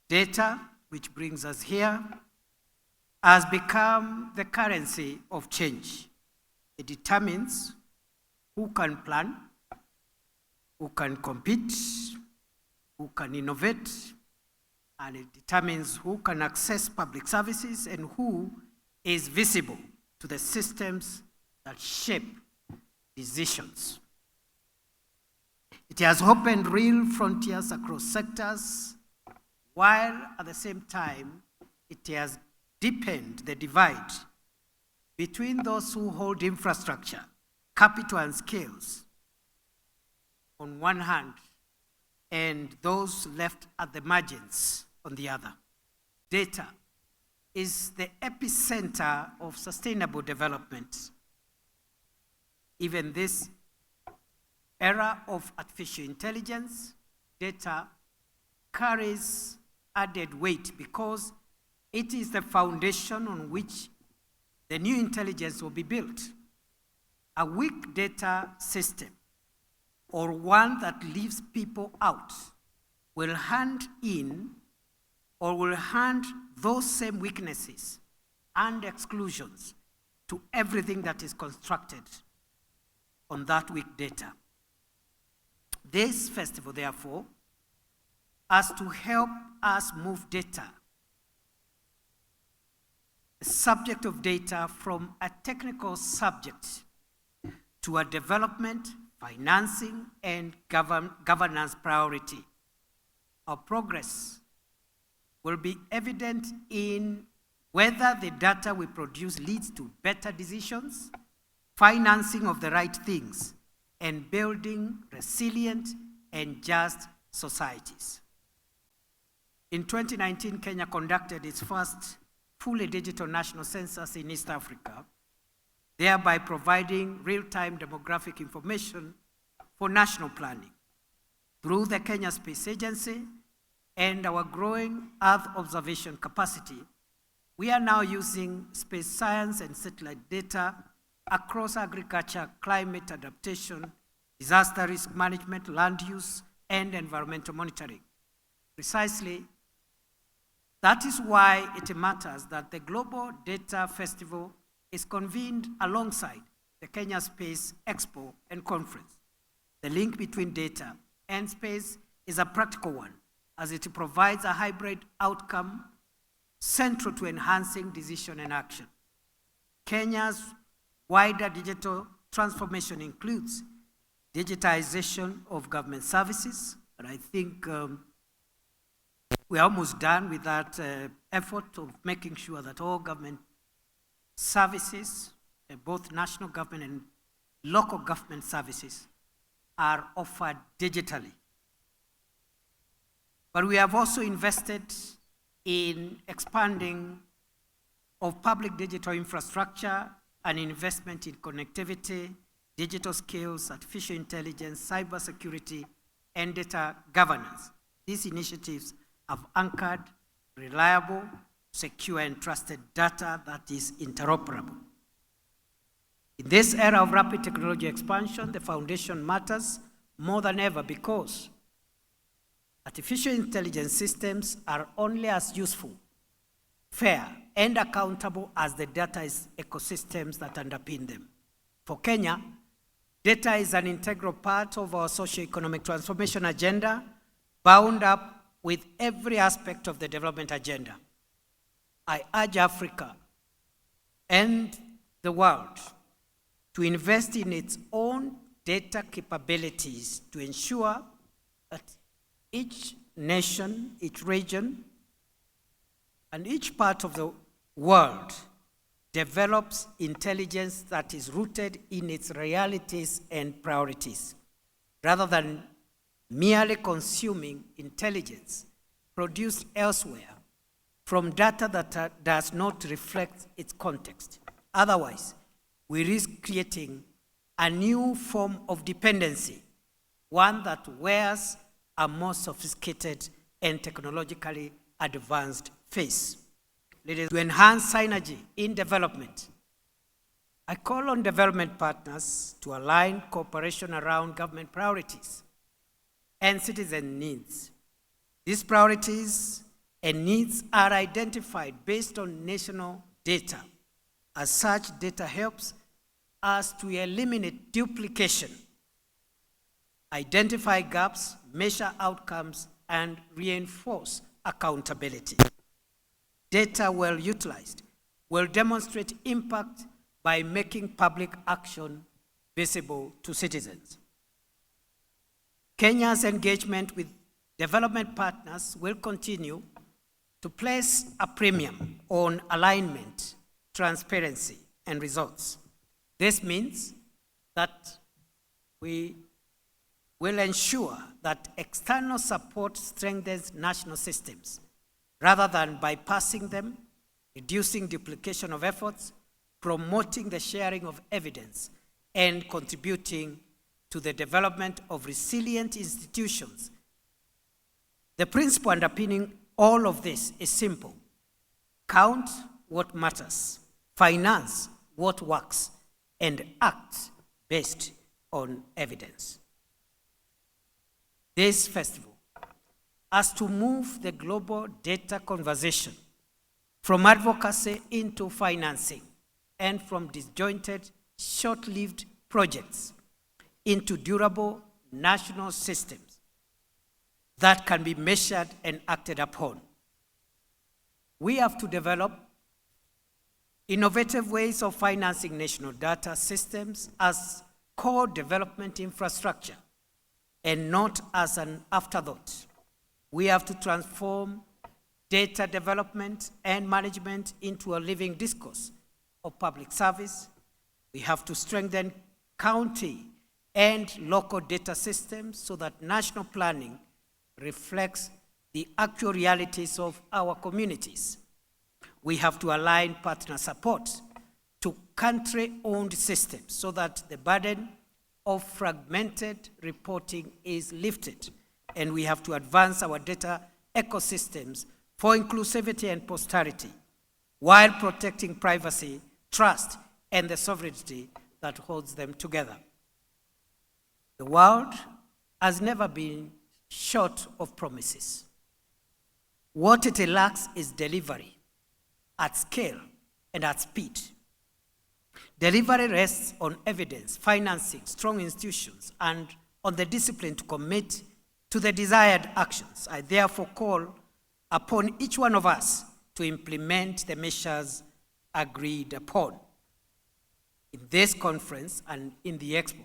Data, which brings us here, has become the currency of change. It determines who can plan, who can compete, who can innovate, and it determines who can access public services and who is visible to the systems that shape decisions. It has opened real frontiers across sectors, while at the same time, it has deepened the divide between those who hold infrastructure, capital, and skills on one hand, and those left at the margins on the other. Data is the epicenter of sustainable development. Even this era of artificial intelligence, data carries added weight because it is the foundation on which the new intelligence will be built. A weak data system, or one that leaves people out, will hand in or will hand those same weaknesses and exclusions to everything that is constructed on that weak data. This festival, therefore, has to help us move data, the subject of data, from a technical subject to a development, financing, and governance priority. Our progress will be evident in whether the data we produce leads to better decisions, financing of the right things, and building resilient and just societies. In 2019, Kenya conducted its first fully digital national census in East Africa, thereby providing real-time demographic information for national planning. Through the Kenya Space Agency and our growing Earth observation capacity, we are now using space science and satellite data across agriculture, climate adaptation, disaster risk management, land use, and environmental monitoring. Precisely, that is why it matters that the Global Data Festival is convened alongside the Kenya Space Expo and Conference. The link between data and space is a practical one, as it provides a hybrid outcome central to enhancing decision and action. Kenya's wider digital transformation includes digitization of government services, and I think we're almost done with that effort of making sure that all government services, both national government and local government services, are offered digitally. But we have also invested in expanding of public digital infrastructure and investment in connectivity, digital skills, artificial intelligence, cybersecurity, and data governance. These initiatives have anchored reliable, secure, and trusted data that is interoperable. In this era of rapid technology expansion, the foundation matters more than ever because artificial intelligence systems are only as useful, fair, and accountable as the data ecosystems that underpin them. For Kenya, data is an integral part of our socio-economic transformation agenda, bound up with every aspect of the development agenda. I urge Africa and the world to invest in its own data capabilities to ensure that each nation, each region, and each part of the world develops intelligence that is rooted in its realities and priorities, rather than merely consuming intelligence produced elsewhere from data that does not reflect its context. Otherwise, we risk creating a new form of dependency, one that wears a more sophisticated and technologically advanced face. To enhance synergy in development, I call on development partners to align cooperation around government priorities and citizen needs. These priorities and needs are identified based on national data. As such, data helps us to eliminate duplication, identify gaps, measure outcomes, and reinforce accountability. Data well utilized will demonstrate impact by making public action visible to citizens. Kenya's engagement with development partners will continue to place a premium on alignment, transparency, and results. This means that we will ensure that external support strengthens national systems rather than bypassing them, reducing duplication of efforts, promoting the sharing of evidence, and contributing to the development of resilient institutions. The principle underpinning all of this is simple. Count what matters, finance what works, and act based on evidence. This festival has to move the global data conversation from advocacy into financing and from disjointed, short-lived projects into durable national systems that can be measured and acted upon. We have to develop innovative ways of financing national data systems as core development infrastructure and not as an afterthought. We have to transform data development and management into a living discourse of public service. We have to strengthen county and local data systems so that national planning reflects the actual realities of our communities. We have to align partner support to country-owned systems so that the burden of fragmented reporting is lifted. And we have to advance our data ecosystems for inclusivity and posterity while protecting privacy, trust, and the sovereignty that holds them together. The world has never been short of promises. What it lacks is delivery at scale and at speed. Delivery rests on evidence, financing, strong institutions, and on the discipline to commit to the desired actions. I therefore call upon each one of us to implement the measures agreed upon in this conference and in the Expo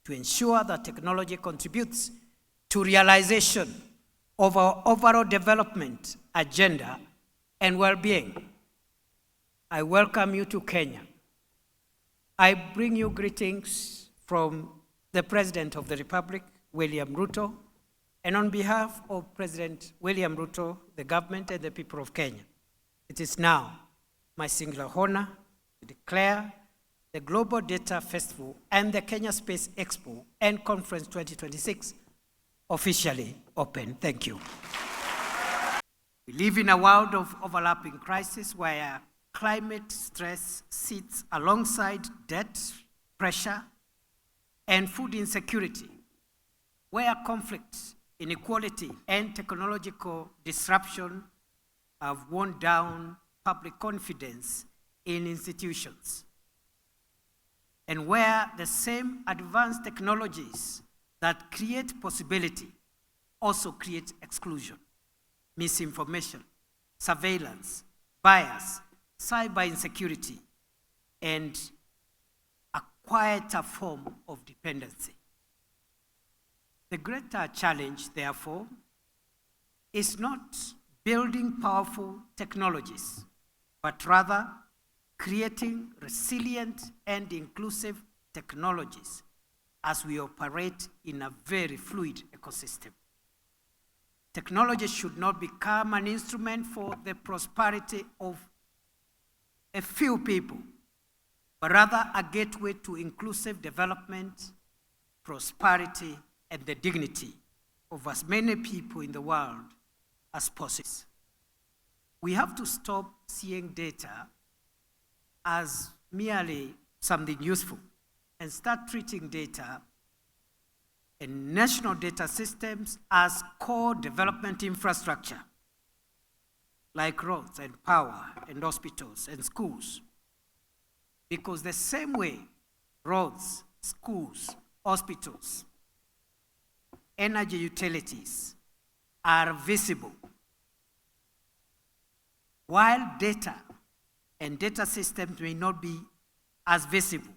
to ensure that technology contributes to realization of our overall development agenda and well-being. I welcome you to Kenya. I bring you greetings from the President of the Republic, William Ruto, and on behalf of President William Ruto, the government, and the people of Kenya, it is now my singular honor to declare the Global Data Festival and the Kenya Space Expo and Conference 2026 officially open. Thank you. We live in a world of overlapping crises where climate stress sits alongside debt, pressure, and food insecurity, where conflict, inequality, and technological disruption have worn down public confidence in institutions, and where the same advanced technologies that create possibility also create exclusion, misinformation, surveillance, bias, cyber insecurity, and a quieter form of dependency. The greater challenge, therefore, is not building powerful technologies, but rather creating resilient and inclusive technologies as we operate in a very fluid ecosystem. Technology should not become an instrument for the prosperity of a few people, but rather a gateway to inclusive development, prosperity, and the dignity of as many people in the world as possible. We have to stop seeing data as merely something useful and start treating data and national data systems as core development infrastructure. like roads and power and hospitals and schools. Because the same way roads, schools, hospitals, energy utilities are visible, while data and data systems may not be as visible,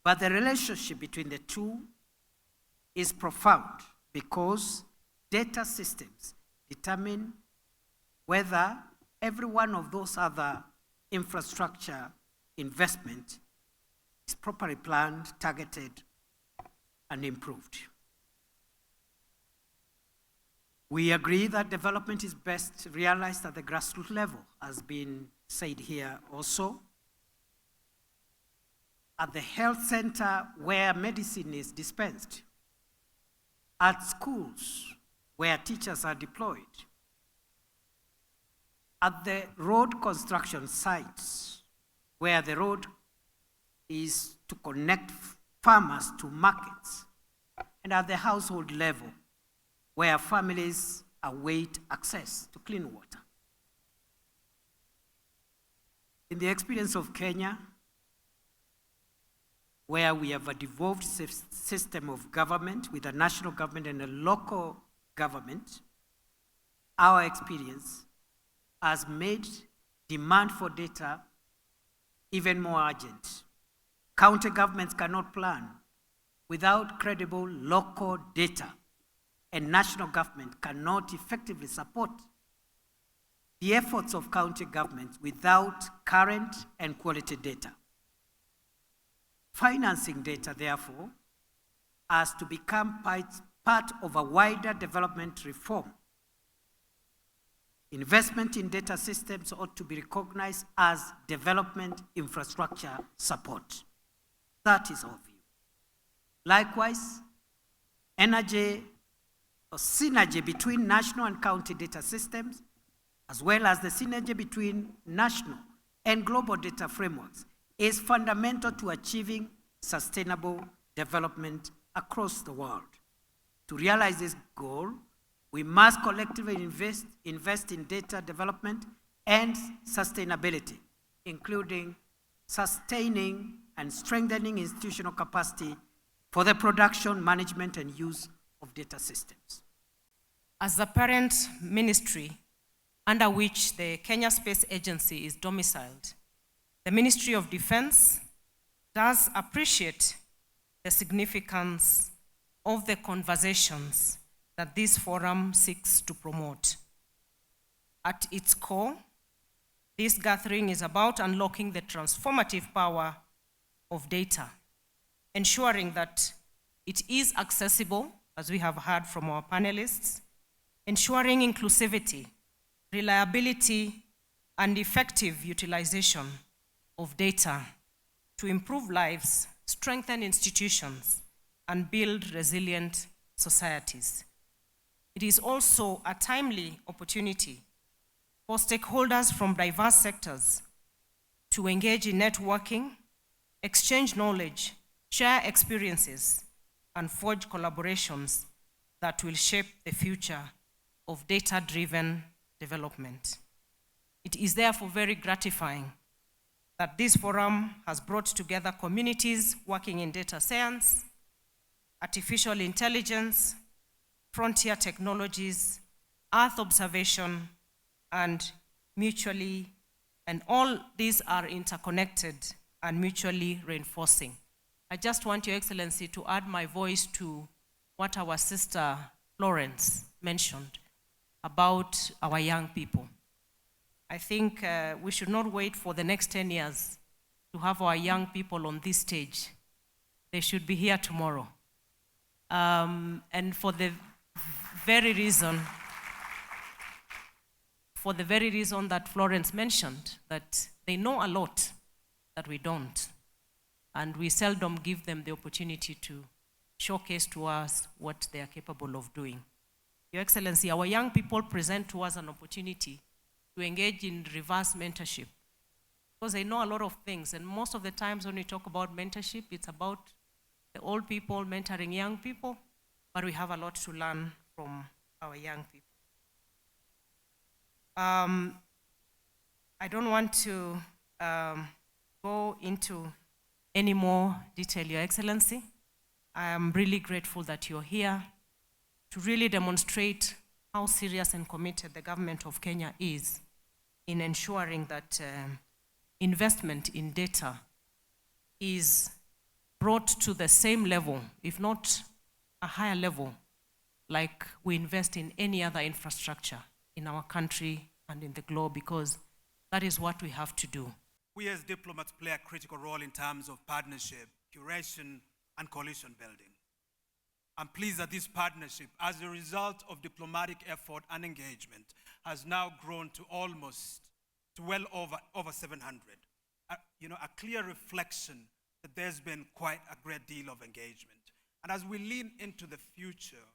but the relationship between the two is profound because data systems determine whether every one of those other infrastructure investment is properly planned, targeted, and improved. We agree that development is best realized at the grassroots level, as been said here also. At the health center where medicine is dispensed, at schools where teachers are deployed, at the road construction sites where the road is to connect farmers to markets, and at the household level where families await access to clean water. In the experience of Kenya, where we have a devolved system of government with a national government and a local government, our experience has made demand for data even more urgent. County governments cannot plan without credible local data, and national government cannot effectively support the efforts of county governments without current and quality data. Financing data, therefore, has to become part of a wider development reform. Investment in data systems ought to be recognized as development infrastructure support. That is our view. Likewise, energy or synergy between national and county data systems, as well as the synergy between national and global data frameworks, is fundamental to achieving sustainable development across the world. To realize this goal, we must collectively invest in data development and sustainability, including sustaining and strengthening institutional capacity for the production, management, and use of data systems. As the parent ministry under which the Kenya Space Agency is domiciled, the Ministry of Defense does appreciate the significance of the conversations that this forum seeks to promote. At its core, this gathering is about unlocking the transformative power of data, ensuring that it is accessible, as we have heard from our panelists, ensuring inclusivity, reliability, and effective utilization of data to improve lives, strengthen institutions, and build resilient societies. It is also a timely opportunity for stakeholders from diverse sectors to engage in networking, exchange knowledge, share experiences, and forge collaborations that will shape the future of data-driven development. It is therefore very gratifying that this forum has brought together communities working in data science, artificial intelligence, frontier technologies, Earth observation, and all these are interconnected and mutually reinforcing. I just want Your Excellency to add my voice to what our sister Florence mentioned about our young people. I think we should not wait for the next 10 years to have our young people on this stage. They should be here tomorrow. And for the very reason that Florence mentioned, that they know a lot that we don't, and we seldom give them the opportunity to showcase to us what they are capable of doing. Your Excellency, our young people present to us an opportunity to engage in reverse mentorship, because they know a lot of things, and most of the times when we talk about mentorship, it's about the old people mentoring young people, but we have a lot to learn from our young people. I don't want to go into any more detail, Your Excellency. I am really grateful that you're here to really demonstrate how serious and committed the government of Kenya is in ensuring that investment in data is brought to the same level, if not a higher level, like we invest in any other infrastructure in our country and in the globe, because that is what we have to do. We as diplomats play a critical role in terms of partnership, curation, and coalition building. I'm pleased that this partnership, as a result of diplomatic effort and engagement, has now grown to well over 700. A clear reflection that there's been quite a great deal of engagement. And as we lean into the future,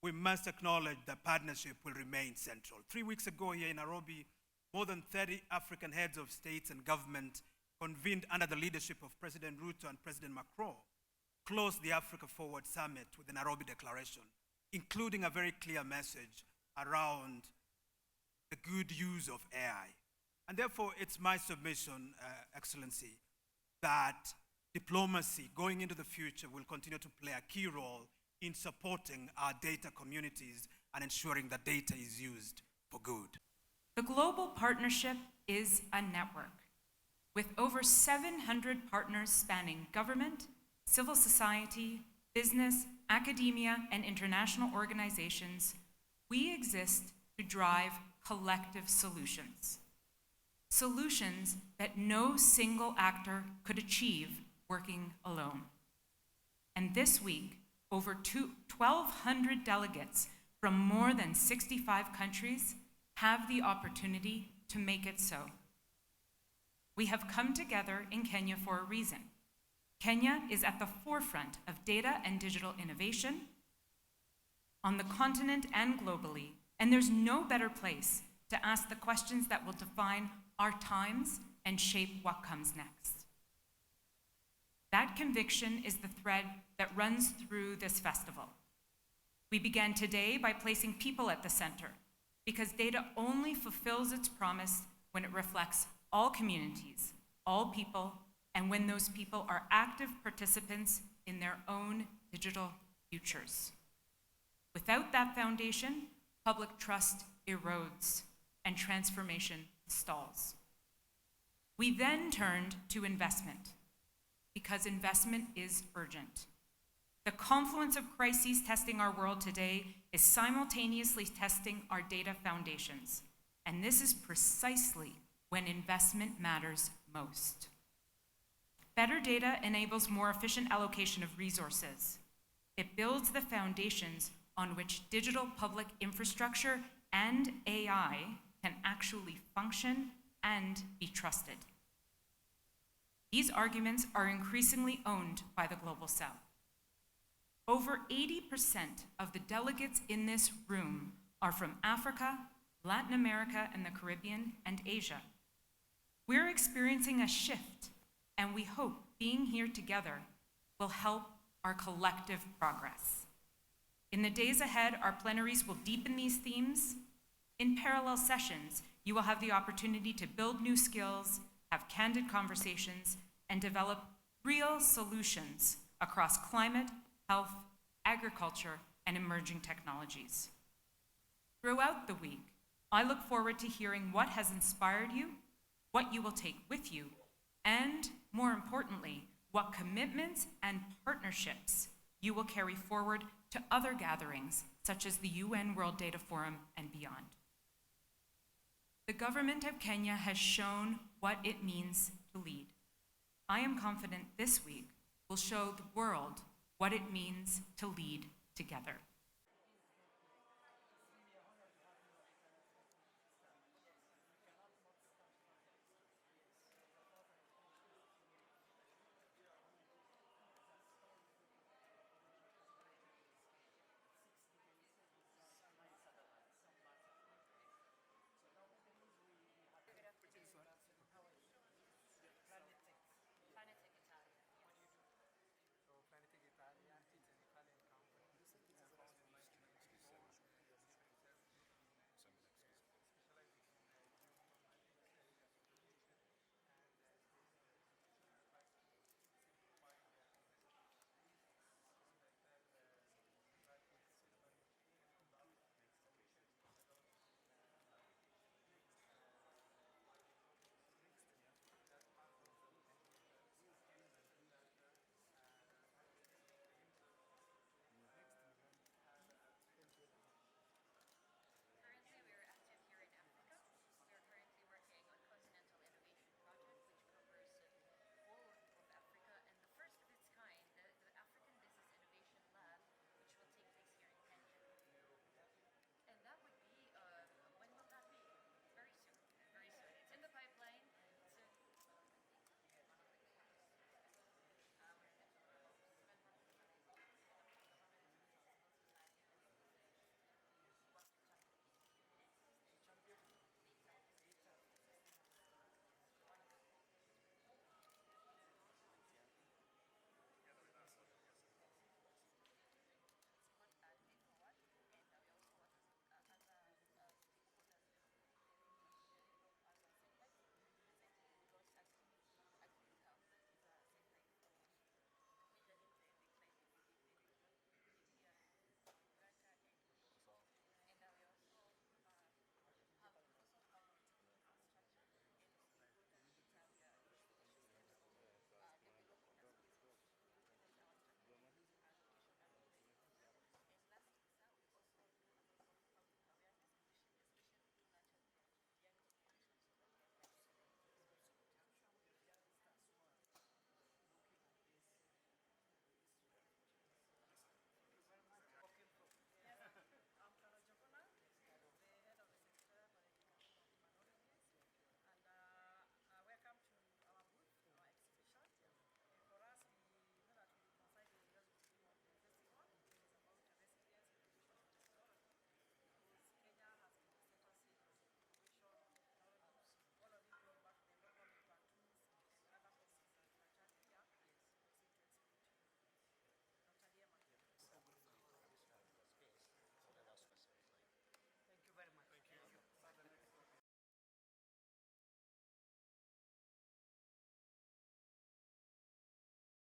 we must acknowledge that partnership will remain central. 3 weeks ago here in Nairobi, more than 30 African heads of states and government convened under the leadership of President Ruto and President Macron, closed the Africa Forward Summit with the Nairobi Declaration, including a very clear message around the good use of AI. And therefore, it's my submission, Excellency, that diplomacy going into the future will continue to play a key role in supporting our data communities and ensuring that data is used for good. The global partnership is a network with over 700 partners spanning government, civil society, business, academia, and international organizations. We exist to drive collective solutions. Solutions that no single actor could achieve working alone. And this week, over 1,200 delegates from more than 65 countries have the opportunity to make it so. We have come together in Kenya for a reason. Kenya is at the forefront of data and digital innovation on the continent and globally, and there's no better place to ask the questions that will define our times and shape what comes next. That conviction is the thread that runs through this festival. We began today by placing people at the center, because data only fulfills its promise when it reflects all communities, all people, and when those people are active participants in their own digital futures. Without that foundation, public trust erodes and transformation stalls. We then turned to investment, because investment is urgent. The confluence of crises testing our world today is simultaneously testing our data foundations, and this is precisely when investment matters most. Better data enables more efficient allocation of resources. It builds the foundations on which digital public infrastructure and AI can actually function and be trusted. These arguments are increasingly owned by the Global South. Over 80% of the delegates in this room are from Africa, Latin America, and the Caribbean, and Asia. We're experiencing a shift, and we hope being here together will help our collective progress. In the days ahead, our plenaries will deepen these themes. In parallel sessions, you will have the opportunity to build new skills, have candid conversations, and develop real solutions across climate, health, agriculture, and emerging technologies. Throughout the week, I look forward to hearing what has inspired you, what you will take with you, and more importantly, what commitments and partnerships you will carry forward to other gatherings, such as the UN World Data Forum and beyond. The government of Kenya has shown what it means to lead. I am confident this week will show the world what it means to lead together.